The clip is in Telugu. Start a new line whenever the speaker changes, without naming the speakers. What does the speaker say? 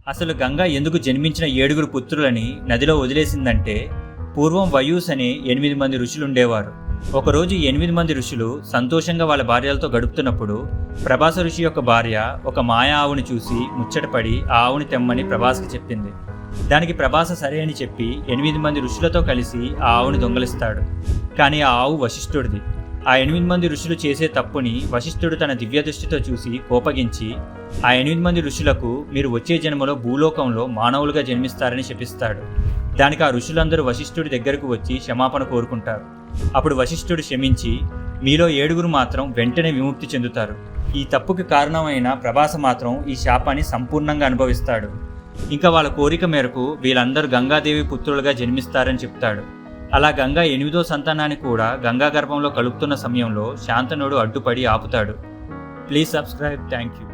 అసలు గంగ ఎందుకు జన్మించిన 7 పుత్రులని నదిలో వదిలేసిందంటే, పూర్వం వయూస్ అనే 8 మంది ఋషులుండేవారు. ఒకరోజు 8 మంది ఋషులు సంతోషంగా వాళ్ళ భార్యలతో గడుపుతున్నప్పుడు ప్రభాస ఋషి యొక్క భార్య ఒక మాయా ఆవుని చూసి ముచ్చటపడి ఆ ఆవుని తెమ్మని ప్రభాస్కి చెప్పింది. దానికి ప్రభాస సరే అని చెప్పి 8 మంది ఋషులతో కలిసి ఆ ఆవుని దొంగలిస్తాడు. కానీ ఆ ఆవు వశిష్ఠుడిది. ఆ 8 మంది ఋషులు చేసే తప్పుని వశిష్ఠుడు తన దివ్య దృష్టితో చూసి కోపగించి ఆ 8 మంది ఋషులకు మీరు వచ్చే జన్మలో భూలోకంలో మానవులుగా జన్మిస్తారని శపిస్తాడు. దానికి ఆ ఋషులందరూ వశిష్ఠుడి దగ్గరకు వచ్చి క్షమాపణ కోరుకుంటారు. అప్పుడు వశిష్ఠుడు క్షమించి మీలో 7 మాత్రం వెంటనే విముక్తి చెందుతారు. ఈ తప్పుకి కారణమైన ప్రభాస మాత్రం ఈ శాపాన్ని సంపూర్ణంగా అనుభవిస్తాడు. ఇంకా వాళ్ళ కోరిక మేరకు వీళ్ళందరూ గంగాదేవి పుత్రులుగా జన్మిస్తారని చెప్తాడు. అలా గంగా 8వ సంతానాన్ని కూడా గంగా గర్భంలో కలుపుతున్న సమయంలో శాంతనుడు అడ్డుపడి ఆపుతాడు. Please subscribe. Thank you.